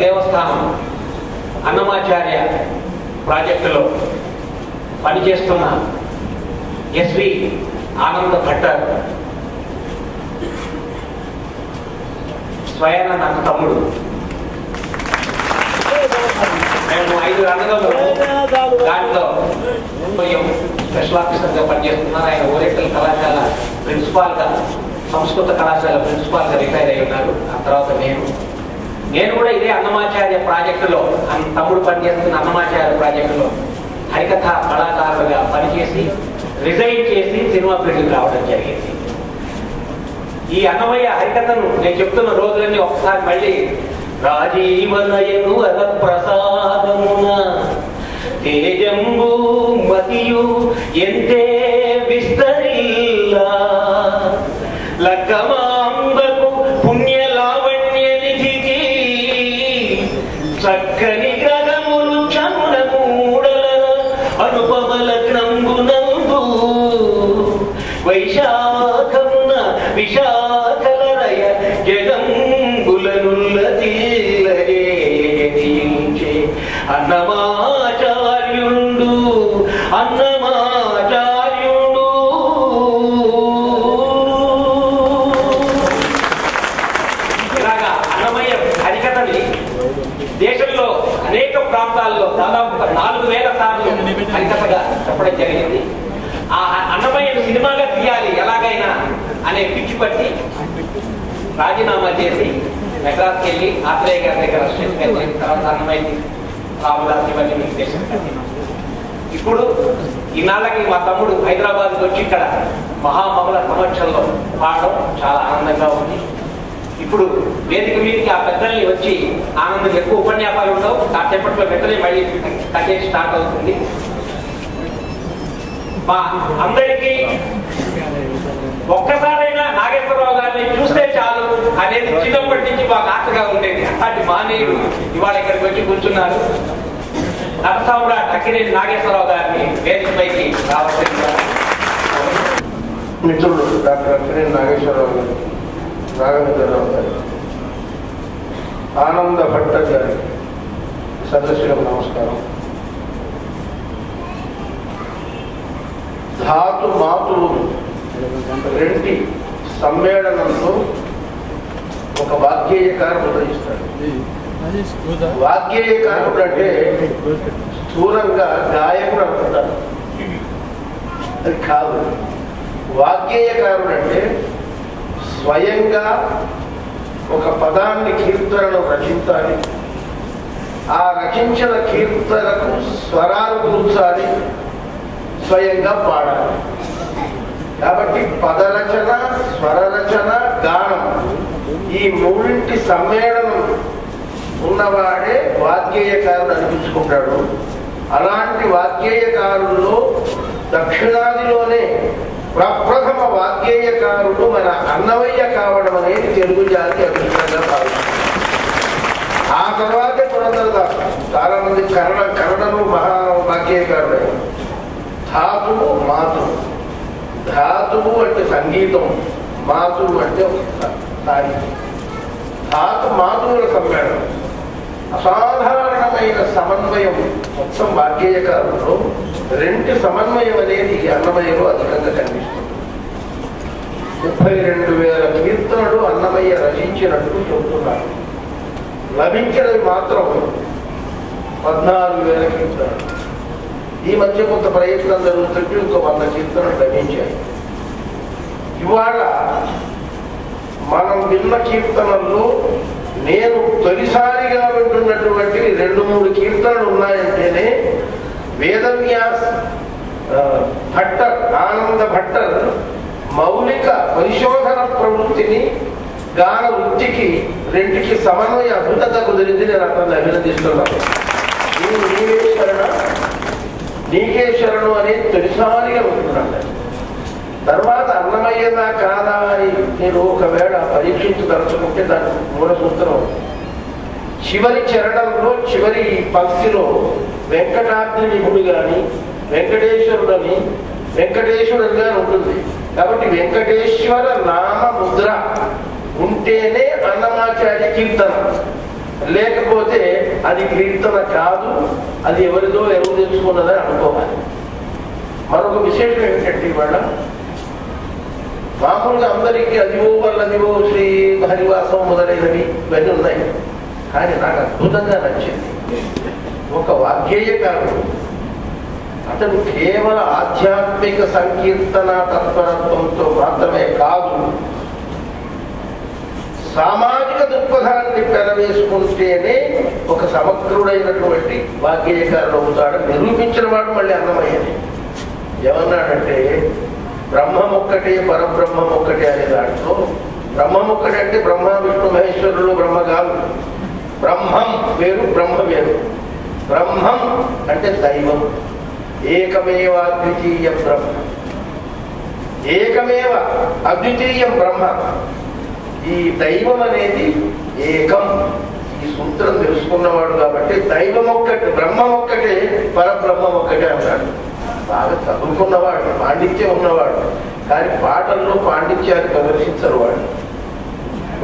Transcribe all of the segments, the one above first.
దేవస్థానం అన్నమాచార్య ప్రాజెక్టులో పనిచేస్తున్న ఎస్వి ఆనంద భట్టర్ స్వయాన నాకు తమ్ముడు. మేము 5 అన్నదమ్ములు, దాంట్లో స్పెషల్ ఆఫీసర్గా పనిచేస్తున్నారు. ఆయన ఓరెక్కల్ కళాశాల ప్రిన్సిపాల్గా, సంస్కృత కళాశాల ప్రిన్సిపాల్గా రిటైర్ అయి ఉన్నారు. ఆ తర్వాత నేను కూడా ఇదే అన్నమాచార్య ప్రాజెక్టులో, తమ్ముడు పనిచేస్తున్న అన్నమాచార్య ప్రాజెక్టులో హరికథ కళాకారులుగా పనిచేసి రిజైన్ చేసి సినిమా ఫీల్డ్కి రావడం జరిగింది. ఈ అన్నమయ్య హరికథను నేను చెప్తున్న రోజులన్నీ ఒకసారి మళ్ళీ రాజీవనయను అల ప్రసాదమున తేజంబు మతియు ఎంతే విస్తరిల్లా లగ్గమాంబకు పుణ్య లావణ్య నిధికి చక్కని గ్రహములు చంద్రమూడల అనుపమ లగ్నంబునందు వైశాఖమున విశాఖలరయ జగంబులనుల్లతిల్లజే అన్నమాచార్యుండు అన్నమాచార్యుడు. ఇలాగా అన్నమయ్య హరికథని దేశంలో అనేక ప్రాంతాల్లో దాదాపు 4000 సార్లు హరికథగా చెప్పడం జరిగింది. ఆ అన్నమయ్య సినిమాగా తీయాలి ఎలాగైనా అనే పిచ్చి పట్టి రాజీనామా చేసి మెడ్రాస్కి వెళ్ళి ఆత్రేయ గారి దగ్గర తర్వాత అన్నమయ్య రామదాస్ ఇవన్నీ మీకు దేశం. ఇప్పుడు ఈనాళ్ళకి మా తమ్ముడు హైదరాబాద్కి వచ్చి ఇక్కడ మహామహుల సమక్షంలో పాడడం చాలా ఆనందంగా ఉంది. ఇప్పుడు వేదిక మీదకి ఆ పెద్దల్ని వచ్చి ఆనందం, ఎక్కువ ఉపన్యాసాలు ఉండవు, కాసేపట్లో వెంటనే మళ్ళీ కచేరీ స్టార్ట్ అవుతుంది. మా అందరికీ ఒక్కసారైనా నాగేశ్వరరావు గారిని చూస్తే చాలు అనేది చిన్నప్పటి నుంచి మాకు ఆశగా ఉండేది. అలాంటి మానేయుడు ఇవాళ ఇక్కడికి వచ్చి కూర్చున్నారు. నరసామ్రాట్ అక్కినేని నాగేశ్వరరావు గారిని వేదికపైకి రావాల్సిందిగా. మిత్రుడు డాక్టర్ అక్కినేని నాగేశ్వరరావు గారు, రాఘవేంద్రరావు గారు, ఆనంద భట్టర్ గారి సదస్సులకు నమస్కారం. ధాతు మాతులు రెంటి సమ్మేళనంలో ఒక వాగ్గేయకారుడు ఉదయిస్తాడు. వాగ్గేయకారుడు అంటే స్థూలంగా గాయకుడు అనుకుంటారు, అది కాదు. వాగ్గేయకారుడు అంటే స్వయంగా ఒక పదాన్ని, కీర్తనను రచించాలి, ఆ రచించిన కీర్తనకు స్వరాలు కూర్చాలి, స్వయంగా పాడాలి. కాబట్టి పదరచన, స్వరరచన, గానం ఈ మూడింటి సమ్మేళనం ఉన్నవాడే వాగ్గేయకారుడు అనిపించుకుంటాడు. అలాంటి వాగ్గేయకారుల్లో దక్షిణాదిలోనే ప్రప్రథమ వాగ్గేయకారుడు మన అన్నమయ్య కావడం అనేది తెలుగు జాతి అభివృద్ధిగా భావిస్తుంది. ఆ తర్వాతే పురంధరదాసు, చాలా మంది కన్నడలు మహా వాగ్గేయకారుడే. ధాతువు మాతువు, ధాతువు అంటే సంగీతం, మాతువు అంటే సాహిత్యం. ధాతు మాతువుల సమ్మేళనం, అసాధారణమైన సమన్వయం మొత్తం వాగ్గేయకారుల్లో. రెంటి సమన్వయం అనేది అన్నమయ్యలో అధికంగా కనిపిస్తుంది. 32,000 కీర్తనలు అన్నమయ్య రచించినట్టు చెబుతున్నారు. లభించినవి మాత్రం 14,000 కీర్తనలు. ఈ మధ్య కొంత ప్రయత్నం జరుగుతుంటే ఇంకో 100 కీర్తనలు లభించాయి. ఇవాళ మనం విన్న కీర్తనల్లో నేను తొలిసారిగా వింటున్నటువంటి 2-3 కీర్తనలు ఉన్నాయంటేనే వేదవ్యాస్ భట్టర్, ఆనంద భట్టర్ మౌలిక పరిశోధన ప్రవృత్తిని, గాన వృత్తికి రెంటికి సమన్వయ అద్భుతంగా కుదిరింది. నేను అతన్ని అభినందిస్తున్నాను. నీకే శరణు అనేది తొలిసారిగా వింటున్నాను. తర్వాత అన్నమయ్యదా కాదా అని నేను ఒకవేళ పరీక్షించదలుచుకుంటే దాని మూల సూత్రం చివరి చరణంలో, చివరి పంక్తిలో వెంకటాద్రి నిపుణుడు కానీ వెంకటేశ్వరుడని వెంకటేశ్వరుడుగా ఉంటుంది. కాబట్టి వెంకటేశ్వర నామ ముద్ర ఉంటేనే అన్నమాచార్య కీర్తన. లేకపోతే అది కీర్తన కాదు, అది ఎవరిదో ఎవరు తెలుసుకున్నదని అనుకోవాలి. మరొక విశేషం ఏమిటంటే ఇవాళ మామూలుగా అందరికీ అదివో వల్లదివో శ్రీ హరివాసం మొదలైనవి ఇవన్నీ ఉన్నాయి. కానీ నాకు అద్భుతంగా నచ్చింది ఒక వాగ్గేయకారుడు. అతడు కేవల ఆధ్యాత్మిక సంకీర్తన తత్పరత్వంతో మాత్రమే కాదు, సామాజిక దృక్పథాన్ని పెరవేసుకుంటేనే ఒక సమగ్రుడైనటువంటి వాగ్గేయకారుడు అవుతాడు నిరూపించిన వాడు మళ్ళీ అన్నమయ్యని. ఏమన్నాడంటే బ్రహ్మం ఒక్కటే పరబ్రహ్మం ఒక్కటే అనే దాంట్లో బ్రహ్మం ఒక్కటే అంటే బ్రహ్మ విష్ణు మహేశ్వరులు బ్రహ్మ కాదు. బ్రహ్మం వేరు, బ్రహ్మ వేరు. బ్రహ్మం అంటే దైవం, ఏకమేవ అద్వితీయ బ్రహ్మ, ఏకమేవ అద్వితీయం బ్రహ్మ. ఈ దైవం అనేది ఏకం, ఈ సూత్రం తెలుసుకున్నవాడు కాబట్టి దైవం ఒక్కటే, బ్రహ్మం ఒక్కటే, పరబ్రహ్మం ఒక్కటే అన్నాడు. బాగా చదువుకున్నవాడు, పాండిత్యం ఉన్నవాడు, కానీ పాటల్లో పాండిత్యాన్ని ప్రదర్శించరు వాడు.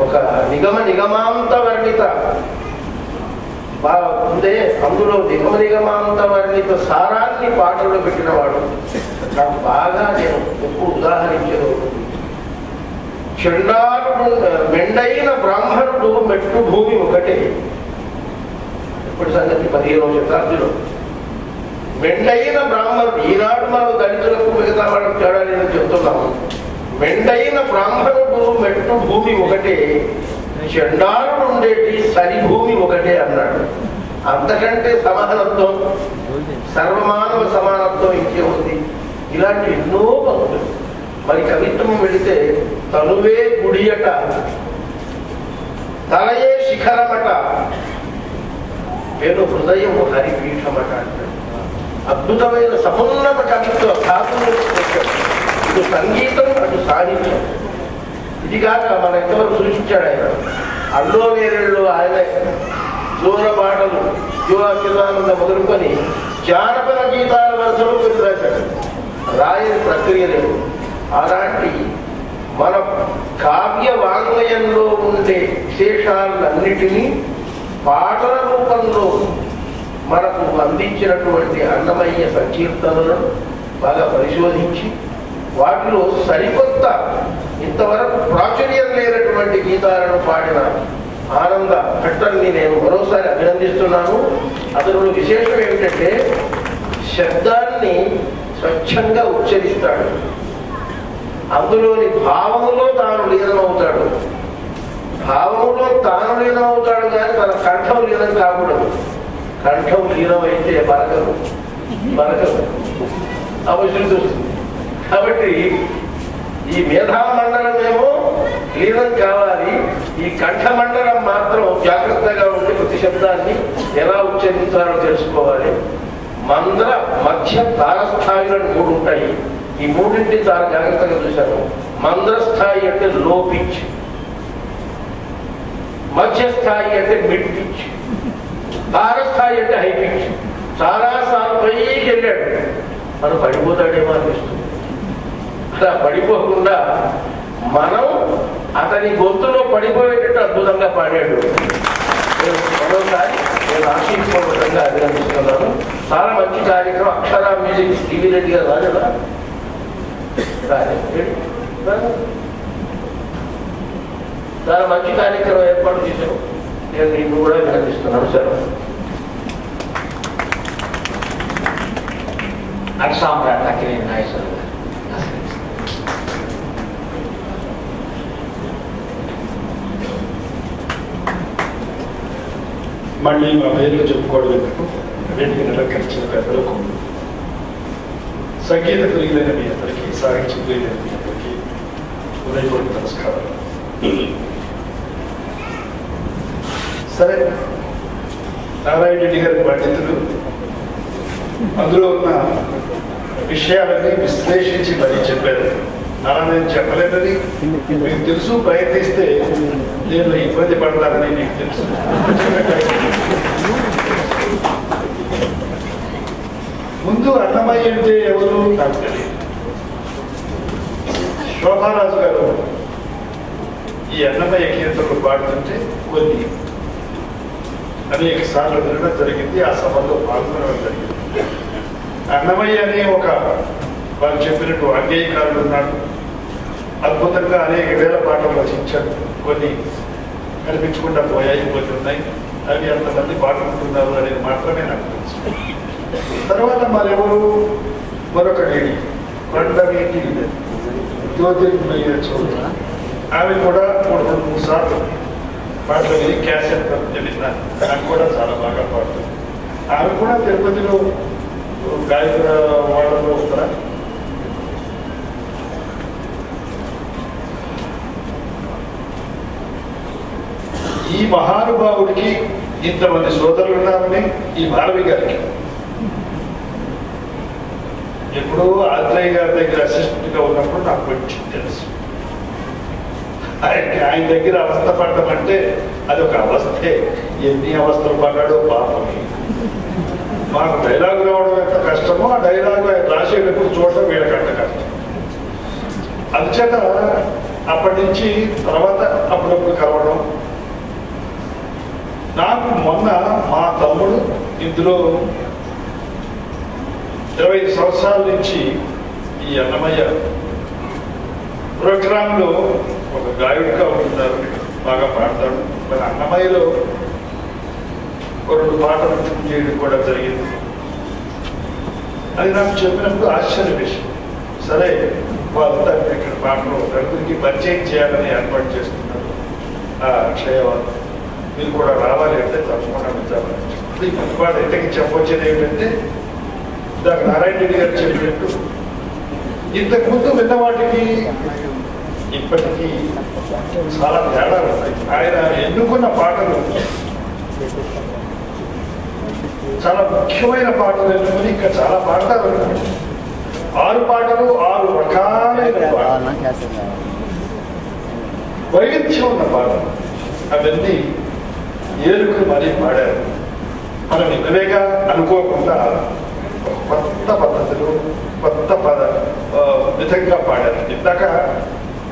ఒక నిగమాంత వర్ణిత ఉందే, అందులో నిగమాంత వర్ణిత సారాన్ని పాటల్లో పెట్టినవాడు. నాకు బాగా నేను ఎప్పుడు ఉదాహరించేది చండాలుడు మెండైన బ్రాహ్మణుడు మెట్టు భూమి ఒకటే. ఇప్పుడు సంగతి 15వ శతాబ్దిలో మెండైన బ్రాహ్మణుడు, ఈనాడు మనం దళితులకు మిగతా వాళ్ళకి తేడా లేదని చెప్తున్నాము. మెండైన బ్రాహ్మణుడు మెట్టు భూమి ఒకటే, చండాలుడు ఉండేటి సరిభూమి ఒకటే అన్నాడు. అంతకంటే సమానత్వం, సర్వమానవ సమానత్వం ఇంకే ఉంది. ఇలాంటి ఎన్నో పంక్తులు. మరి కవిత్వం వెళితే తనువే గుడియట, తలయే శిఖరమట, పేరు హృదయం హరిపీఠమట అంటాడు. అద్భుతమైన సమున్నత కవిత్వ ధాతులు. ఇటు సంగీతం, అటు సాహిత్యం. ఇదిగాక మన ఎంతవరకు సూచించాడు ఆయన. అల్లో నేరేళ్ళు ఆయన జోర పాటలు, యువ కిల్లానంద మొదలుకొని జానపద గీతాల వరుసలో పెట్టి రాశాడు. రాయని ప్రక్రియ లేదు. అలాంటి మన కావ్య వాంగ్మయంలో ఉండే విశేషాలన్నిటినీ పాటల రూపంలో మనకు అందించినటువంటి అన్నమయ్య సంకీర్తనలను బాగా పరిశోధించి వాటిలో సరికొత్త ఇంతవరకు ప్రాచుర్యం లేనటువంటి గీతాలను పాడిన ఆనంద భట్టల్ని నేను మరోసారి అభినందిస్తున్నాను. అతను విశేషం ఏమిటంటే శబ్దాన్ని స్వచ్ఛంగా ఉచ్చరిస్తాడు, అందులోని భావములో తాను లీనమవుతాడు. భావములో తాను లీనమవుతాడు కానీ తన కంఠం లీనం కాకూడదు. కంఠం లీనమైతే బరకదు అవసరం వస్తుంది. కాబట్టి ఈ మేధామండలం ఏమో లీనం కావాలి, ఈ కంఠమండలం మాత్రం జాగ్రత్తగా ఉండి ప్రతి శబ్దాన్ని ఎలా ఉచ్చరించాలో తెలుసుకోవాలి. మంద్ర మధ్య తారస్థాయిలను 3 ఉంటాయి. ఈ మూడింటిని చాలా జాగ్రత్తగా చూశాను. మంద్రస్థాయి అంటే లో పిచ్, మధ్యస్థాయి అంటే మిడ్ పిచ్, తారస్థాయి అంటే హై పిచ్. చాలా సార్లు పైకి వెళ్ళాడు, మనం పడిపోతాడేమో అనిపిస్తుంది. అలా పడిపోకుండా మనం అతని గొంతులో పడిపోయేటట్టు అద్భుతంగా పాడాడు. మరోసారి నేను ఆశీర్వాదంగా అభినందిస్తున్నాను. చాలా మంచి కార్యక్రమం. అక్షర మ్యూజిక్ టీవీ రెడ్డి గారు రాలేదా? చాలా మంచి కార్యక్రమం ఏర్పాటు చేశాను. నేను నిన్ను కూడా అభినందిస్తున్నాను సార్. అక్షాంరాట్ అక్కినేని నాగేశ్వరరావు గారు. మళ్ళీ మా పేర్లు చెప్పుకోవడం ఎందుకు, వేదిక నిలకరించిన పెద్దలకు, సంగీత ప్రియులైన మీ అందరికీ, సాహిత్య ప్రియులైన మీ అందరికీ హృదయపూర్వక నమస్కారాలు. సరే, నారాయణ రెడ్డి గారి పండితులు అందులో ఉన్న విషయాలన్నీ విశ్లేషించి మరీ చెప్పారు. అలా నేను చెప్పలేదని మీకు తెలుసు, ప్రయత్నిస్తే నేను ఇబ్బంది పడతానని మీకు తెలుసు. ముందు అన్నమయ్య అంటే ఎవరు నాకు తెలియదు. శోభారాజు గారు ఈ అన్నమయ్య కీర్తనలు పాడుతుంటే కొన్ని అనేక సార్లు వినడం జరిగింది, ఆ సభలో పాల్గొనడం జరిగింది. అన్నమయ్య అనే ఒక వాళ్ళు చెప్పినట్టు అంగీకారుడు ఉన్నాడు. అద్భుతంగా అనేక వేల పాటలు రచించాడు. కొన్ని కనిపించకుండా పోయాయి, కొన్ని ఉన్నాయి. అవి అంతమంది పాడుకుంటున్నారు అనేది మాత్రమే నాకు తెలుసు. తర్వాత మరెవరు మరొక లేడీ కొండవీటి జ్యోతిర్మయ్య చౌదరి, ఆమె కూడా 3 సార్లు పాటలు విని క్యాసెట్ విన్నాను. ఆమె కూడా చాలా బాగా పాడుతుంది. ఆమె కూడా తిరుపతిలో గాయకుల వాళ్ళలో ఉంటారా. ఈ మహానుభావుడికి ఇంతమంది సోదరులు ఉన్నారని ఈ భారవి గారికి ఎప్పుడూ ఆత్రేయ గారి దగ్గర అసిస్టెంట్ గా ఉన్నప్పుడు నాకు కొంచెం తెలుసు. ఆయన దగ్గర అవస్థ పడడం అంటే అదొక అవస్థే. ఎన్ని అవస్థలు పడ్డాడో పాపం. మాకు డైలాగు రావడం ఎంత కష్టమో ఆ డైలాగు ఆయన రాసేటప్పుడు చూడడం వీళ్ళకంట కష్టం. అందుచేత అప్పటి నుంచి తర్వాత అప్పుడప్పుడు కలవడం. నాకు మొన్న మా తమ్ముడు ఇందులో 20 సంవత్సరాల నుంచి ఈ అన్నమయ్య ప్రోగ్రాంలో ఒక గాయకుడిగా ఉంటున్నారు, బాగా పాడతాడు. మన అన్నమయ్యలో 2 పాటలు చేయడం కూడా జరిగింది. అది నాకు చెప్పినప్పుడు ఆశ్చర్య విషయం. సరే వాళ్ళంతా ఇక్కడ పాటలు నలుగురికి పరిచయం చేయాలని ఏర్పాటు చేస్తున్నారు ఆ అక్షయవాదం. మీరు కూడా రావాలి అంటే తప్పకుండా విచారించాలి. ఈ మందుపాటు ఇంతకి చెప్పొచ్చేది ఏమిటంటే దాకా నారాయణ రెడ్డి గారు చెప్పినట్టు ఇంతకుముందు విన్న వాటికి ఇప్పటికీ చాలా తేడాలు ఉన్నాయి. ఆయన ఎన్నుకున్న పాటలు చాలా ముఖ్యమైన పాటలు ఎన్నుకుని ఇంకా చాలా పాడతారు. 6 పాటలు 6 రకాలైన వైవిధ్యం ఉన్న పాటలు. అవన్నీ ఏరుకుని మరీ పాడారు. మనం నిన్నవేగా అనుకోకుండా కొత్త పద్ధతులు కొత్త విధంగా పాడారు. ఇందాక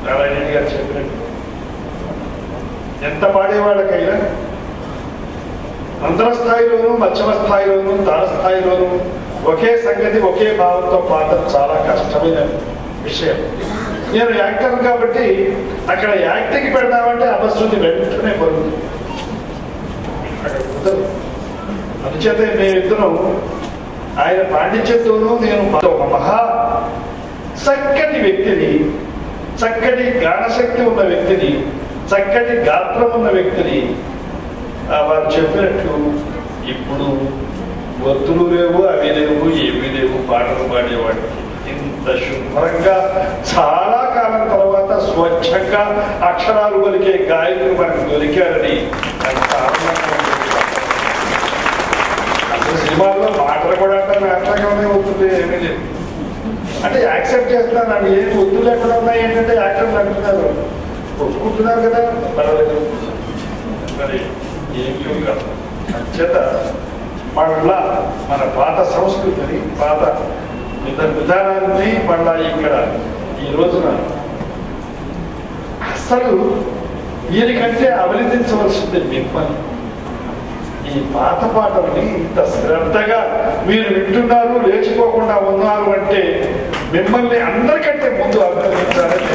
నారాయణ గారు చెప్పినట్టు ఎంత పాడేవాళ్ళకైనా అంతర స్థాయిలోనూ మధ్యమ స్థాయిలోనూ తార స్థాయిలోనూ ఒకే సంగతి ఒకే భావంతో పాడడం చాలా కష్టమైన విషయం. నేను యాక్టర్ కాబట్టి అక్కడ యాక్టింగ్ పెడదామంటే అపశృతి వెంటనే పడుతుంది. అందుచేత మేమిద్దరం ఆయన పాండిత్యంతోనూ నేను ఒక మహా చక్కటి వ్యక్తిని, చక్కటి గానశక్తి ఉన్న వ్యక్తిని, చక్కటి గాత్రం ఉన్న వ్యక్తిని వారు చెప్పినట్లు ఇప్పుడు ఒత్తులు లేవు, అవి లేవు, ఏమీ లేవు. పాటలు పాడేవాడికి ఇంత శుభ్రంగా చాలా కాలం తర్వాత స్వచ్ఛంగా అక్షరాలు పలికే గాయకులు మనకు దొరికారని నాకు ఆనందంగా ఉంది. అసలు సినిమాల్లో పాటలు కూడా అంటే నాటకంగానే అవుతుంది, ఏమీ లేదు అంటే యాక్సెప్ట్ చేస్తున్నారు. అవి ఏమి ఒత్తులు ఎక్కడ ఉన్నాయి ఏంటంటే యాక్టర్లు అంటున్నారు, ఒప్పుకుంటున్నారు కదా, పర్వాలేదు. మరి ఏమి కాదు. అంచేత మళ్ళా మన పాత సంస్కృతిని, పాత విధానాన్ని మళ్ళా ఇక్కడ ఈ రోజున అసలు వీరికంటే అభినందించవలసింది మిమ్మల్ని. ఈ పాత పాటల్ని ఇంత శ్రద్ధగా మీరు వింటున్నారు, లేచిపోకుండా ఉన్నారు అంటే మిమ్మల్ని అందరికంటే ముందు అభినందించాలని.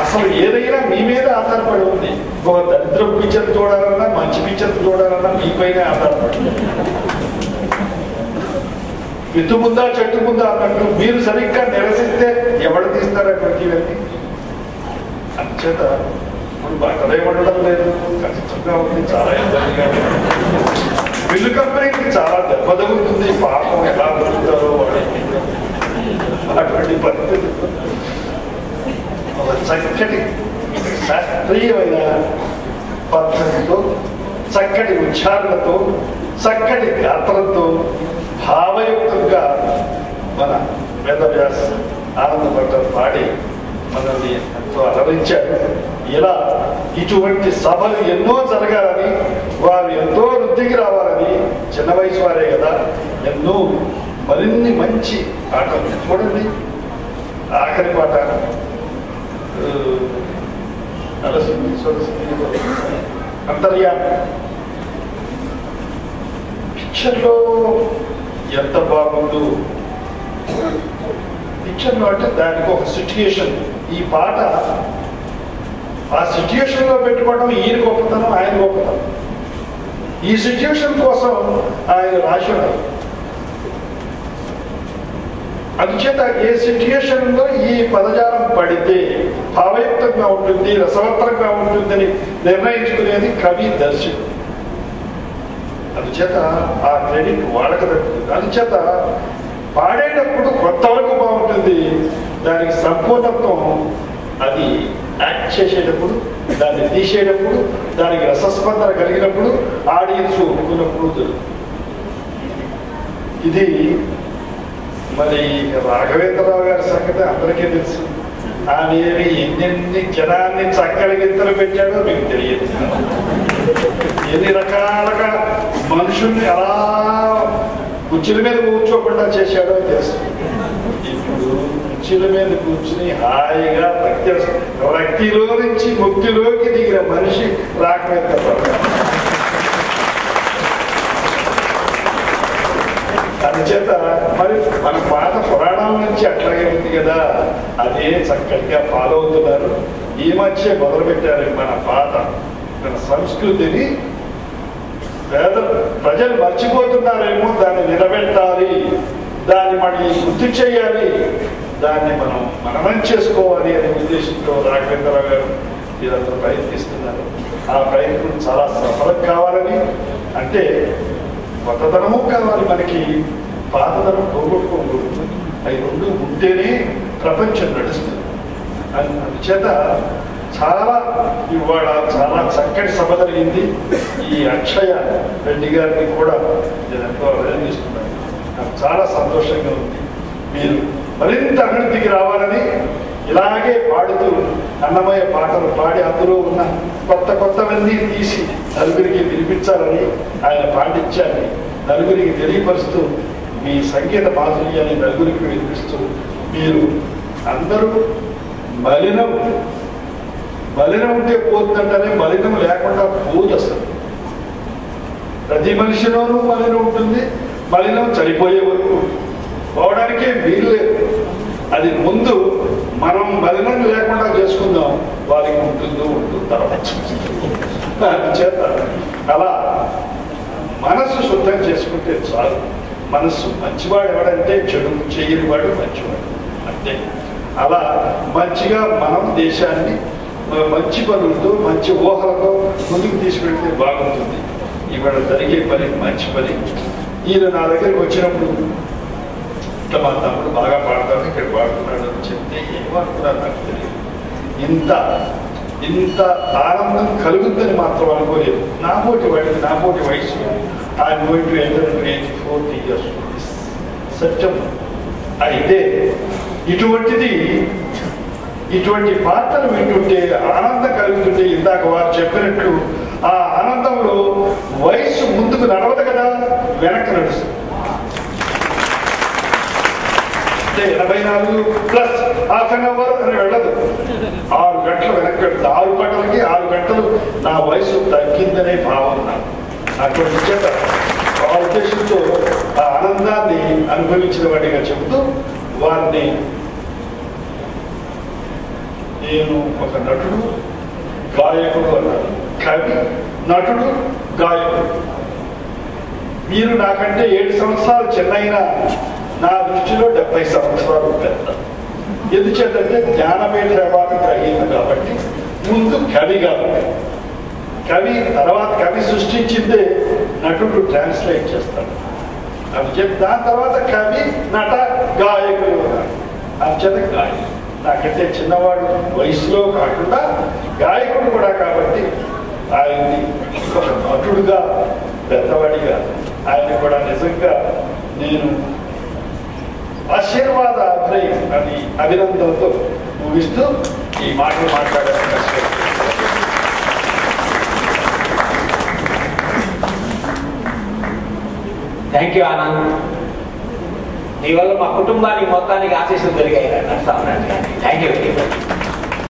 అసలు ఏదైనా మీ మీద ఆధారపడి ఉంది. ఒక దరిద్ర పిక్చర్ చూడాలన్నా మంచి పిక్చర్ చూడాలన్నా మీపైనే ఆధారపడి. విత్తు ముందా చెట్టు ముందా అన్నట్టు మీరు సరిగ్గా నిరసిస్తే ఎవరు తీస్తారక్కడికి వెళ్ళి. అంచేత ఇప్పుడు బట్టలే ఉండడం లేదు, కష్టంగా ఉంది, చాలా ఇబ్బందిగా ఉంది. బిల్లు కంపెనీకి చాలా దెబ్బ తగ్గుతుంది. పాపం ఎలా బతుకుతారో వాడికి అటువంటి పరిస్థితి. ఒక చక్కటి శాస్త్రీయమైన పద్ధతితో, చక్కటి ఉచ్చారణతో, చక్కటి గాత్రంతో, భావయుక్తంగా మన వేదవ్యాస ఆనందపడ్డం పాడి మనల్ని ఎంతో అలరించారు. ఇలా ఇటువంటి సభలు ఎన్నో జరగాలని, వారు ఎంతో వృద్ధికి రావాలని, చిన్న వయసు వారే కదా, ఎన్నో మరిన్ని మంచి పాటలు చూడండి. ఆఖరి పాట అంతర్యామి. పిక్చర్లో ఎంత బాగుందో, పిక్చర్లో అంటే దానికి ఒక సిచ్యుయేషన్. ఈ పాట ఆ సిచ్యుయేషన్లో పెట్టుకోవడం ఈయన గొప్పతనం, ఆయన గొప్పతనం. ఈ సిచ్యుయేషన్ కోసం ఆయన రాశాడు. అందుచేత ఏ సిచ్యుయేషన్లో ఈ పదజాలం పడితే భావయుక్తంగా ఉంటుంది, రసవత్తరంగా ఉంటుందని నిర్ణయించుకునేది కవి, దర్శకుడు. అందుచేత ఆ క్రెడిట్ వాళ్ళకి దక్కుతుంది. అందుచేత పాడేటప్పుడు కొంతవరకు బాగుంటుంది, దానికి సంపూర్ణత్వం అది యాక్ట్ చేసేటప్పుడు, దాన్ని తీసేటప్పుడు, దానికి రసస్పందన కలిగినప్పుడు, ఆడియన్స్ ఒప్పుకున్నప్పుడు జరుగుతుంది. ఇది మరి రాఘవేంద్రరావు గారి సంగతి అందరికీ తెలుసు. ఆయన ఎన్ని జనాన్ని చక్కల గింతలు పెట్టాడో మీకు తెలియదు. ఎన్ని రకాలుగా మనుషుల్ని ఎలా కుర్చీల మీద కూర్చోకుండా చేశాడో తెలుసు. ఇప్పుడు కుర్చీల మీద కూర్చుని హాయిగా రక్తిలో నుంచి ముక్తిలోకి దిగిన మనిషి రాఘవేంద్రరావు. అందుచేత మరి మన పాత పురాణాల నుంచి అట్లాగే ఉంది కదా, అదే చక్కగా ఫాలో అవుతున్నారు. ఈ మధ్య మొదలుపెట్టారు మన పాత మన సంస్కృతిని. ప్రజలు మర్చిపోతున్నారేమో, దాన్ని నిలబెట్టాలి, దాన్ని మళ్ళీ గుర్తు చేయాలి, దాన్ని మనం మననం చేసుకోవాలి అనే ఉద్దేశంతో రాఘవేంద్రరావు గారు ఇదంతా ప్రయత్నిస్తున్నారు. ఆ ప్రయత్నం చాలా సఫలం కావాలని, అంటే కొత్తదనము కావాలి మనకి, పాతదనం పోగొట్టుకోకూడదు. అవి రెండు ఉంటేనే ప్రపంచం నడుస్తుంది. అందుచేత చాలా ఇవాళ చాలా చక్కటి సభ జరిగింది. ఈ అక్షయ రెడ్డి గారిని కూడా నేను ఎంతో అభినందిస్తున్నాను. నాకు చాలా సంతోషంగా ఉంది. మీరు మరింత అభివృద్ధికి రావాలని, ఇలాగే పాడుతూ అన్నమయ్య పాటలు పాడి అందులో ఉన్న కొత్తవన్నీ తీసి నలుగురికి వినిపించాలని, ఆయన పాండిత్యాన్ని నలుగురికి తెలియపరుస్తూ, మీ సంగీత మాధుర్యాన్ని నలుగురికి వినిపిస్తూ, మీరు అందరూ మలినం ఉంటే పోతుందంటేనే మలినం లేకుండా పోదు. అసలు ప్రతి మనిషిలోనూ మలినం ఉంటుంది. మలినం చనిపోయే వరకు పోవడానికే వీలు లేదు. అది ముందు మనం మలినం లేకుండా చేసుకుందాం, వారికి ఉంటుందో తర్వాత చేత అలా మనస్సు శుద్ధం చేసుకుంటే చాలు. మనస్సు మంచివాడు ఎవడంటే చెడు చేయని వాడు మంచివాడు, అంతే. అలా మంచిగా మనం దేశాన్ని మంచి పనులతో, మంచి ఊహలతో ముందుకు తీసుకెళ్తే బాగుంటుంది. ఇవాళ జరిగే పని మంచి పని. ఈయన నా దగ్గరికి వచ్చినప్పుడు ఇట్లా మా తమ్ముడు బాగా పాడతాడు, ఇక్కడ పాడుతున్నాడు అని చెప్తే ఏమనుకున్నారు నాకు తెలియదు. ఇంత ఆనందం కలుగుద్దని మాత్రం అనుకోలేదు. నాపోటి వయసు I'm going to enter in age 40 years. సత్యం. అయితే ఇటువంటి పాటలు వింటుంటే ఆనందం కలుగుతుంటే, ఇందాక వారు చెప్పినట్లు ఆ ఆనందంలో వయసు ముందుకు నడవదు కదా, వెనక్కి నడుస్తుంది. అంటే 84+ హాఫ్ అన్ అవర్ అని వెళ్ళదు, 6 గంటలు వెనక్కి వెళ్తుంది. 6 గంటలకి 6 గంటలు నా వయసు తగ్గిందనే భావన నాకు. అటువంటి చేత ఆ ఉద్దేశంతో ఆ ఆనందాన్ని అనుభవించిన వాడిగా చెబుతూ, వారిని నేను ఒక నటుడు, గాయకుడు అన్నారు. కవి, నటుడు, గాయకుడు. మీరు నాకంటే 7 సంవత్సరాలు చిన్నైనా నా దృష్టిలో 70 సంవత్సరాలు పెద్ద. ఎందుచేతంటే జ్ఞానపీఠ అవార్డు గ్రహీత కాబట్టి ముందు కవి కాబట్టి, కవి తర్వాత కవి సృష్టించిందే నటుడు ట్రాన్స్లేట్ చేస్తాడు. అందుచేత దాని తర్వాత కవి, నట, గాయకుడు అన్నారు. అందుచేత గాయకుడు నాకంటే చిన్నవాడు వయసులో కాకుండా గాయకుడు కూడా కాబట్టి ఆయన్ని ఒక నటుడుగా, పెద్దవాడిగా ఆయన కూడా నిజంగా నేను ఆశీర్వాద అని అభినందనతో ముగిస్తూ ఈ మాటలు మాట్లాడాలని. Thank you Anand. నీ వల్ల మా కుటుంబానికి మొత్తానికి ఆశీస్సులు పెరిగాయి. Thank you very much.